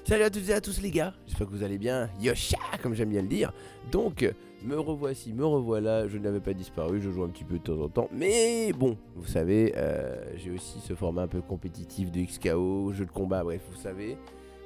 Salut à toutes et à tous les gars, j'espère que vous allez bien, Yosha comme j'aime bien le dire. Donc, me revoici, me revoilà, je n'avais pas disparu, je joue un petit peu de temps en temps. Mais bon, vous savez, j'ai aussi ce format un peu compétitif de XKO, jeu de combat, bref, vous savez,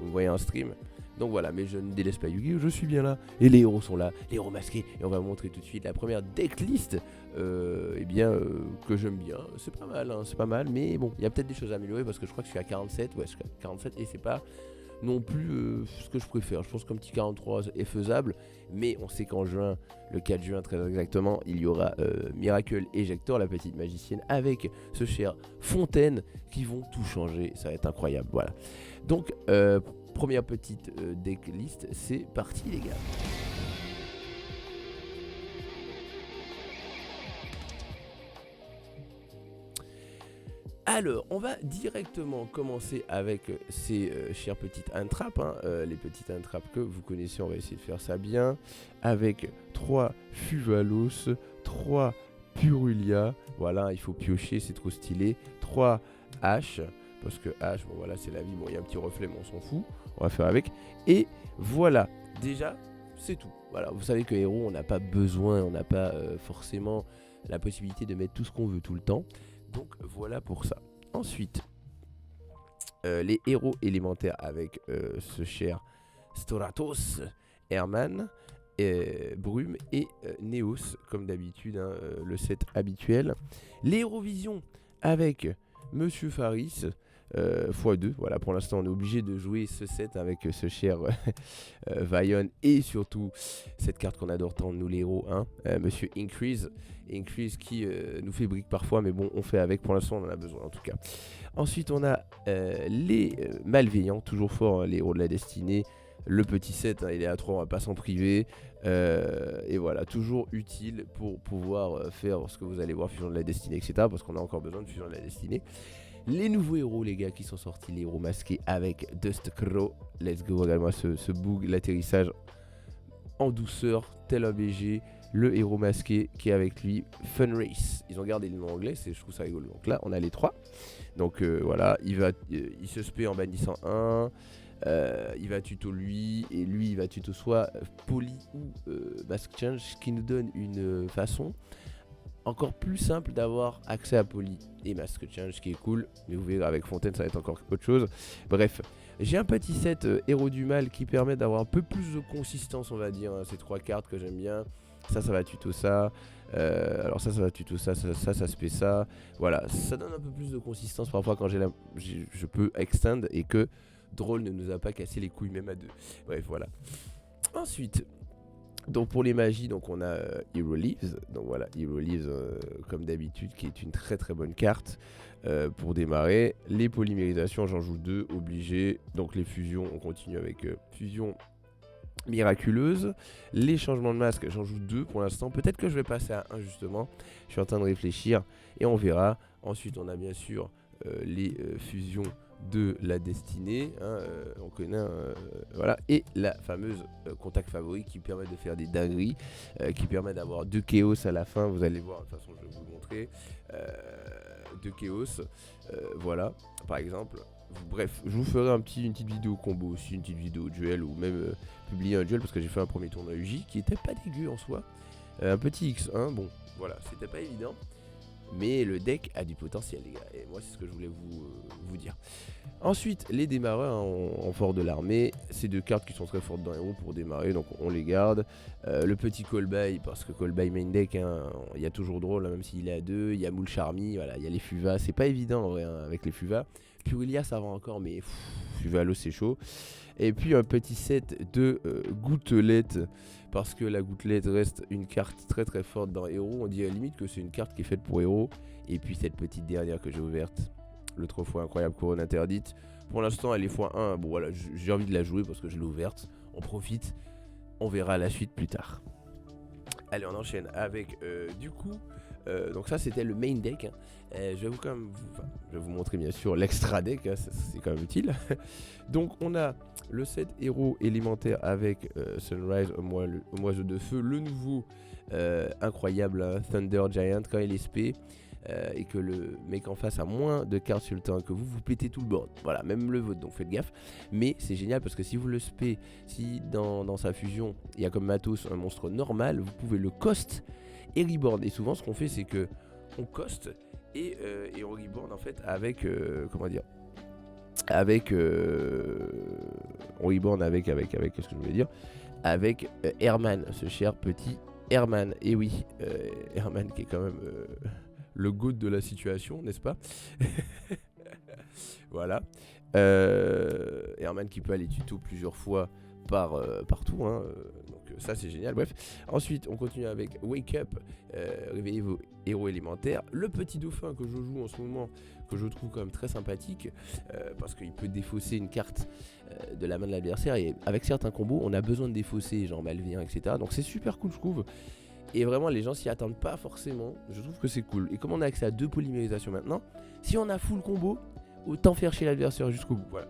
vous me voyez en stream. Donc voilà, mais je ne délaisse pas Yu-Gi-Oh, je suis bien là. Et les héros sont là, les héros masqués. Et on va vous montrer tout de suite la première decklist, que j'aime bien. C'est pas mal, hein, c'est pas mal, mais bon, il y a peut-être des choses à améliorer parce que je crois que je suis à 47, ouais, je suis à 47 et c'est pas non plus ce que je préfère. Je pense qu'un petit 43 est faisable, mais on sait qu'en juin, le 4 juin très exactement, il y aura Miracle Ejector, la petite magicienne, avec ce cher Fontaine qui vont tout changer. Ça va être incroyable, voilà. Donc, première petite decklist, c'est parti les gars. Alors, on va directement commencer avec ces chères petites entrappes, hein, les petites entrappes que vous connaissez, on va essayer de faire ça bien, avec 3 Fuvalos, 3 Purulia, voilà, il faut piocher, c'est trop stylé, 3 H, parce que H, bon voilà, c'est la vie, bon il y a un petit reflet, mais on s'en fout, on va faire avec, et voilà, déjà, c'est tout, voilà, vous savez que héros, on n'a pas besoin, on n'a pas forcément la possibilité de mettre tout ce qu'on veut tout le temps. Donc voilà pour ça. Ensuite, les héros élémentaires avec ce cher Storatos, Herman, Brume et Neos, comme d'habitude, hein, le set habituel. Les Hérovision avec Monsieur Faris, x2. Voilà, pour l'instant, on est obligé de jouer ce set avec ce cher Vaillon et surtout cette carte qu'on adore tant, nous les héros, hein, Monsieur Increase. Increase qui nous fait brique parfois, mais bon, on fait avec. Pour l'instant, on en a besoin en tout cas. Ensuite, on a les malveillants, toujours fort, hein, les héros de la destinée. Le petit set, hein, il est à 3, on va pas s'en priver. Et voilà, toujours utile pour pouvoir faire ce que vous allez voir, Fusion de la destinée, etc. Parce qu'on a encore besoin de Fusion de la destinée. Les nouveaux héros, les gars, qui sont sortis, les héros masqués avec Dust Crow. Let's go, regarde-moi ce bug, l'atterrissage en douceur, tel un BG. Le héros masqué qui est avec lui, Fun Race. Ils ont gardé le nom anglais, je trouve ça rigolo. Donc là, on a les 3. Donc voilà, il se spé en bannissant un. Il va tuto lui, et lui il va tuto soit Poly ou Mask Change, ce qui nous donne une façon encore plus simple d'avoir accès à Poly et Mask Change, ce qui est cool. Mais vous verrez, avec Fontaine, ça va être encore autre chose. Bref, j'ai un petit set héros du mal qui permet d'avoir un peu plus de consistance, on va dire, hein. Ces 3 cartes que j'aime bien. Ça va tuto ça. Alors ça va tuto ça, ça se fait ça. Voilà, ça donne un peu plus de consistance parfois quand je peux extend et que Droll ne nous a pas cassé les couilles même à 2. Bref, voilà. Ensuite, donc pour les magies, donc on a Hero Leaves. Donc voilà, Hero Leaves comme d'habitude, qui est une très très bonne carte pour démarrer. Les polymérisations, j'en joue 2, obligé. Donc les fusions, on continue avec fusion miraculeuse. Les changements de masque, j'en joue 2 pour l'instant. Peut-être que je vais passer à 1 justement. Je suis en train de réfléchir et on verra. Ensuite, on a bien sûr les fusions de la destinée, hein, on connaît, voilà, et la fameuse contact favori qui permet de faire des dingueries, qui permet d'avoir 2 chaos à la fin. Vous allez voir, de toute façon je vais vous le montrer, 2 chaos, voilà, par exemple. Bref, je vous ferai une petite vidéo combo aussi, une petite vidéo duel, ou même publier un duel, parce que j'ai fait un premier tournoi UJ qui était pas dégueu en soi, un petit X1, bon voilà, c'était pas évident. Mais le deck a du potentiel, les gars. Et moi, c'est ce que je voulais vous dire. Ensuite, les démarreurs, hein, en fort de l'armée. Ces 2 cartes qui sont très fortes dans héros pour démarrer. Donc, on les garde. Le petit Callby, parce que Callby main deck, hein, il y a toujours Drôle, hein, même s'il est à 2. Il y a Moule Charmy, voilà, il y a les Fuvas. C'est pas évident, en vrai, hein, avec les Fuvas. Purulia, ça va encore, mais Fuvalo, c'est chaud. Et puis, un petit set de gouttelettes. Parce que la gouttelette reste une carte très très forte dans héros. On dit à la limite que c'est une carte qui est faite pour héros. Et puis cette petite dernière que j'ai ouverte, le 3 fois incroyable couronne interdite. Pour l'instant elle est x1. Bon voilà, j'ai envie de la jouer parce que je l'ai ouverte. On profite. On verra la suite plus tard. Allez, on enchaîne avec du coup. Donc ça c'était le main deck, hein. Je vais vous montrer bien sûr l'extra deck, hein, c'est quand même utile. Donc on a le set héros élémentaire avec Sunrise, au oiseau de feu, le nouveau incroyable, hein, Thunder Giant quand il est spé. et que le mec en face a moins de cartes sur le terrain que vous pétez tout le board. Voilà, même le vôtre, donc faites gaffe. Mais c'est génial parce que si vous le spé, si dans sa fusion, il y a comme matos un monstre normal, vous pouvez le cost et reborn. Et souvent, ce qu'on fait, c'est que on cost et on reborn en fait avec, comment dire, avec, on reborn avec, qu'est-ce que je voulais dire, avec Herman, ce cher petit Herman. Et oui, Herman qui est quand même le goat de la situation, n'est-ce pas? Voilà. Herman qui peut aller tuto plusieurs fois partout, hein, donc ça c'est génial. Bref, ensuite on continue avec Wake Up, réveillez vos héros élémentaires. Le petit dauphin que je joue en ce moment, que je trouve quand même très sympathique, parce qu'il peut défausser une carte de la main de l'adversaire, et avec certains combos on a besoin de défausser, genre malveillant, etc. Donc c'est super cool, je trouve. Et vraiment les gens s'y attendent pas forcément, je trouve que c'est cool. Et comme on a accès à 2 polymérisations maintenant, si on a full combo, autant faire chez l'adversaire jusqu'au bout. Voilà.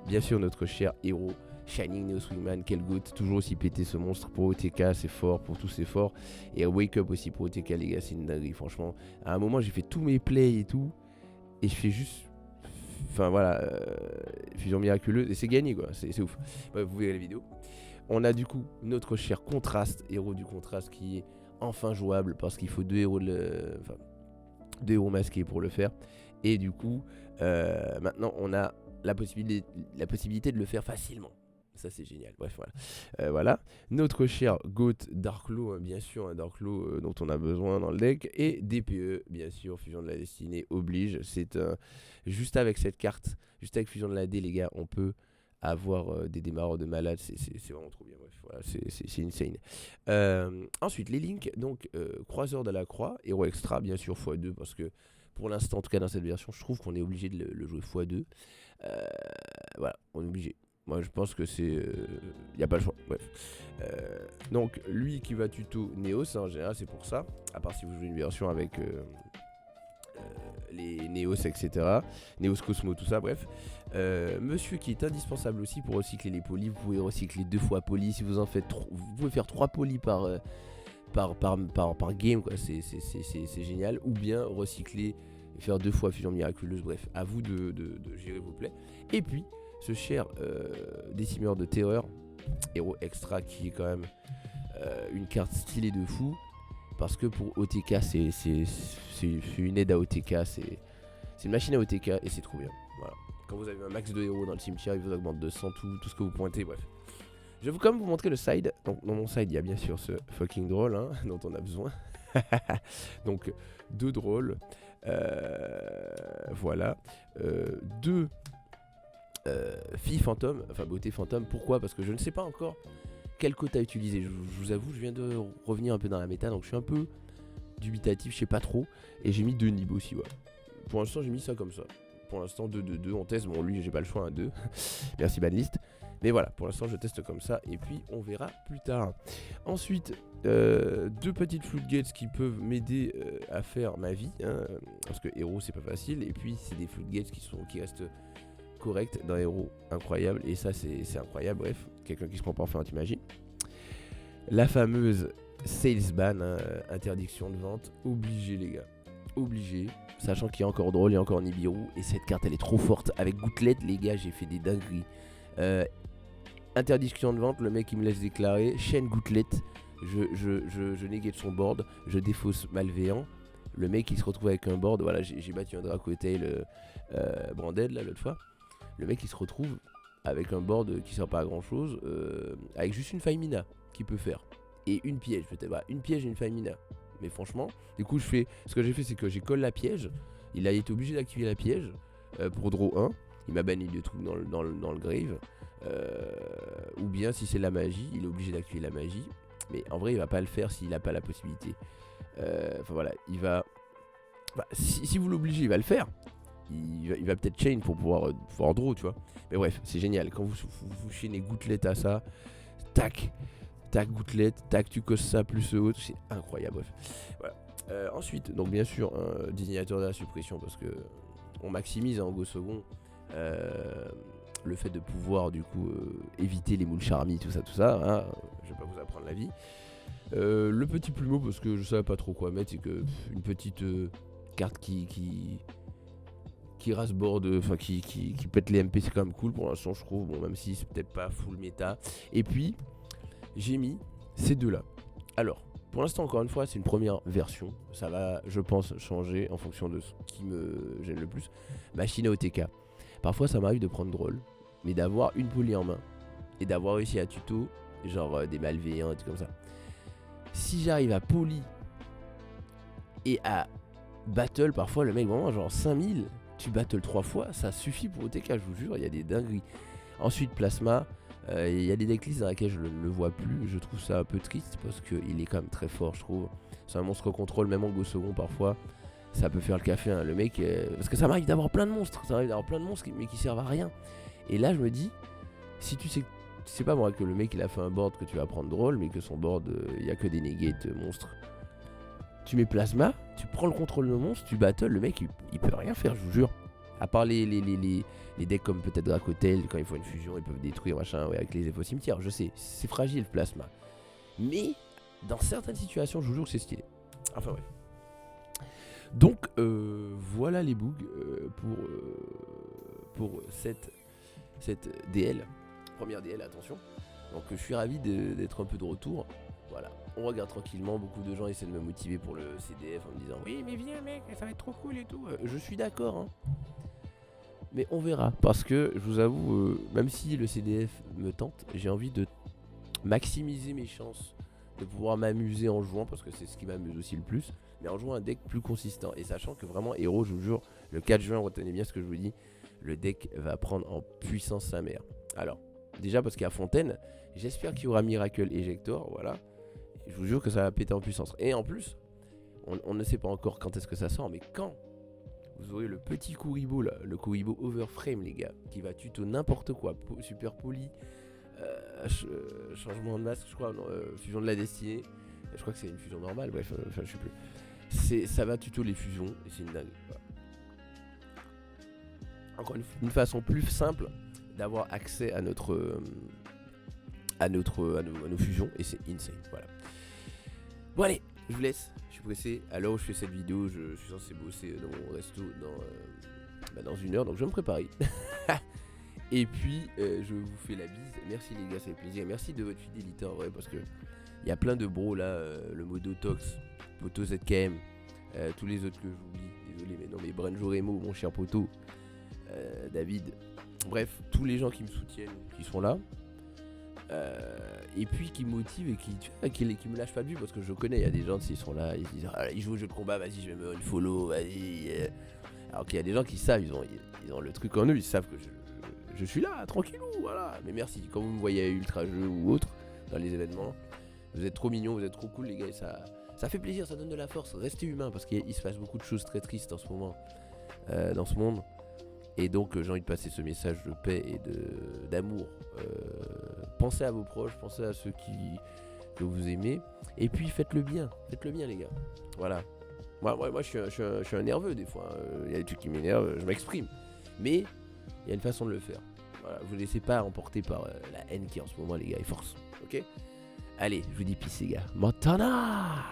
Bien sûr, notre cher héros Shining Neo Swingman, quel goat, toujours aussi pété ce monstre. Pour OTK, c'est fort, pour tous c'est fort. Et Wake Up aussi pour OTK, les gars, c'est une dinguerie. Franchement, à un moment, j'ai fait tous mes plays et tout, et je fais juste. Enfin voilà, fusion miraculeuse, et c'est gagné quoi, c'est ouf. Bref, vous verrez les vidéos. On a du coup notre cher Contraste, héros du Contraste, qui est enfin jouable parce qu'il faut 2 héros, enfin, 2 héros masqués pour le faire. Et du coup, maintenant on a la possibilité de le faire facilement. Ça c'est génial. Bref, voilà. Voilà. Notre cher Goat Darklo, hein, bien sûr, un Darklo dont on a besoin dans le deck. Et DPE, bien sûr, Fusion de la Destinée oblige. C'est juste avec cette carte, juste avec Fusion de la D, les gars, on peut avoir des démarreurs de malade. C'est vraiment trop bien. Bref, voilà, c'est insane. Ensuite, les links. Donc, Croiseur de la Croix, héros extra, bien sûr, x2, parce que pour l'instant, en tout cas dans cette version, je trouve qu'on est obligé de le jouer x2. Voilà, on est obligé. Moi je pense que c'est. Y a pas le choix. Bref. Donc lui qui va tuto Neos, hein, en général c'est pour ça. À part si vous jouez une version avec les Neos, etc. Neos Cosmo, tout ça, bref. Monsieur qui est indispensable aussi pour recycler les polis. Vous pouvez recycler 2 fois polis. Si vous en faites vous pouvez faire 3 polis par game, quoi. C'est génial. Ou bien recycler et faire 2 fois fusion miraculeuse. Bref, à vous de gérer vos plays. Et puis ce cher décimeur de terreur, héros extra, qui est quand même une carte stylée de fou. Parce que pour OTK, c'est une aide à OTK. C'est une machine à OTK et c'est trop bien. Voilà. Quand vous avez un max de héros dans le cimetière, il vous augmente de 100 tout ce que vous pointez. Bref. Je vais quand même vous montrer le side. Donc dans mon side, il y a bien sûr ce fucking drôle, hein, dont on a besoin. Donc 2 drôles. Voilà. 2 filles fantômes, enfin beauté fantôme. Pourquoi? Parce que je ne sais pas encore quel code à utiliser. Je vous avoue, je viens de revenir un peu dans la méta, donc je suis un peu dubitatif, je sais pas trop. Et j'ai mis 2 nibs aussi, ouais. Pour l'instant, j'ai mis ça comme ça. Pour l'instant, 2, on teste. Bon, lui, j'ai pas le choix, un 2. Merci, banlist. Mais voilà, pour l'instant, je teste comme ça. Et puis, on verra plus tard. Ensuite, 2 petites floodgates qui peuvent m'aider à faire ma vie, hein, parce que héros, c'est pas facile. Et puis, c'est des floodgates qui restent correct d'un héros incroyable, et ça c'est incroyable. Bref, quelqu'un qui se prend pas enfin anti-magie. La fameuse sales ban, hein, interdiction de vente, obligé les gars, obligé, sachant qu'il y a encore drôle, il y a encore Nibiru, et cette carte elle est trop forte. Avec gouttelette les gars, j'ai fait des dingueries. Interdiction de vente, le mec il me laisse déclarer, chaîne gouttelette, je négate son board, je défausse malveillant. Le mec il se retrouve avec un board, voilà, j'ai battu un Dracotail Branded là l'autre fois. Le mec il se retrouve avec un board qui sert pas à grand chose, avec juste une faille mina qu'il peut faire. Et une piège, peut-être. Voilà, une piège et une faille mina. Mais franchement, du coup, ce que j'ai fait, c'est que j'ai collé la piège. Il a été obligé d'activer la piège pour draw 1. Il m'a banni le truc dans le grave. Ou bien, si c'est la magie, il est obligé d'activer la magie. Mais en vrai, il va pas le faire s'il n'a pas la possibilité. Enfin voilà, il va. Bah, si vous l'obligez, il va le faire. Il va peut-être chain pour pouvoir draw, tu vois. Mais bref, c'est génial. Quand vous chaînez gouttelette à ça, tac, gouttelette, tac, tu causes ça plus haute, c'est incroyable. Bref, voilà. Ensuite, donc bien sûr, un désignateur de la suppression, parce que on maximise en go second le fait de pouvoir du coup éviter les moules charmy, tout ça, hein. Je vais pas vous apprendre la vie. Le petit plumeau, parce que je savais pas trop quoi mettre, c'est que une petite carte qui rasboard, enfin qui pète les MP, c'est quand même cool pour l'instant, je trouve. Bon, même si c'est peut-être pas full méta. Et puis, j'ai mis ces deux-là. Alors, pour l'instant, encore une fois, c'est une première version. Ça va, je pense, changer en fonction de ce qui me gêne le plus. Machine à OTK. Parfois, ça m'arrive de prendre drôle, mais d'avoir une poly en main et d'avoir réussi à tuto, genre des malveillants et tout comme ça. Si j'arrive à poly et à battle, parfois le mec, vraiment, genre 5000, tu battles 3 fois, ça suffit pour OTK, je vous jure, il y a des dingueries. Ensuite, Plasma. Il y a des decklists dans lesquelles je ne le vois plus. Je trouve ça un peu triste parce qu'il est quand même très fort, je trouve. C'est un monstre contrôle, même en go second parfois. Ça peut faire le café, hein. Le mec. Parce que ça m'arrive d'avoir plein de monstres. Ça m'arrive d'avoir plein de monstres mais qui servent à rien. Et là, je me dis, si tu sais. C'est pas moi que le mec il a fait un board que tu vas prendre drôle, mais que son board il y a que des negates monstres. Tu mets Plasma, tu prends le contrôle de monstre, tu battles, le mec il peut rien faire, je vous jure. À part les decks comme peut-être Dracotel, quand il faut une fusion, ils peuvent détruire machin, ouais, avec les effets au cimetière. Je sais, c'est fragile Plasma. Mais dans certaines situations, je vous jure que c'est stylé. Enfin ouais. Donc voilà les bugs pour cette DL. Première DL, attention. Donc je suis ravi d'être un peu de retour. Voilà, on regarde tranquillement. Beaucoup de gens essaient de me motiver pour le CDF en me disant oui mais viens mec, ça va être trop cool et tout. Je suis d'accord hein. Mais on verra, parce que je vous avoue, même si le CDF me tente, j'ai envie de maximiser mes chances de pouvoir m'amuser en jouant, parce que c'est ce qui m'amuse aussi le plus, mais en jouant un deck plus consistant. Et sachant que vraiment, Héros, je vous jure, le 4 juin, retenez bien ce que je vous dis, le deck va prendre en puissance sa mère. Alors, déjà parce qu'il y a Fontaine, j'espère qu'il y aura Miracle Ejector, voilà. Et je vous jure que ça va péter en puissance. Et en plus, on ne sait pas encore quand est-ce que ça sort, mais quand vous aurez le petit Kuribo là, le Kuribo Overframe les gars, qui va tuto n'importe quoi, super poli, changement de masque je crois, non, fusion de la destinée, je crois que c'est une fusion normale, bref, je sais plus. Ça va tuto les fusions, et c'est une dingue. Voilà. Encore une façon plus simple d'avoir accès à nos fusions, et c'est insane, voilà. Bon allez, je vous laisse, je suis pressé. À l'heure où je fais cette vidéo, je suis censé bosser dans mon resto dans 1 heure, donc je vais me préparer. Et puis, je vous fais la bise. Merci les gars, ça fait plaisir. Merci de votre fidélité en vrai, parce que il y a plein de bros là, le Modo Tox, Poto ZKM, tous les autres que j'oublie, désolé, mais non, mais Brenjo Remo, mon cher Poto, David, bref, tous les gens qui me soutiennent, qui sont là. Et puis qui me motive et qui me lâche pas de vue, parce que je connais, il y a des gens qui sont là, ils se disent ah, ils jouent au jeu de combat, vas-y je vais me follow, vas-y. Alors qu'il y a des gens qui savent, ils ont le truc en eux, ils savent que je suis là, tranquillou, voilà. Mais merci, quand vous me voyez à Ultra Jeu ou autre, dans les événements, vous êtes trop mignons, vous êtes trop cool les gars, et ça fait plaisir, ça donne de la force. Restez humain, parce qu'il se passe beaucoup de choses très tristes en ce moment dans ce monde. Et donc j'ai envie de passer ce message de paix et d'amour. Pensez à vos proches, pensez à ceux que vous aimez. Et puis faites le bien les gars. Voilà. Moi je suis un nerveux des fois. Il y a des trucs qui m'énervent, je m'exprime. Mais il y a une façon de le faire. Voilà, vous ne laissez pas emporter par la haine qui est en ce moment les gars. Et force, ok. Allez, je vous dis peace les gars. Montana.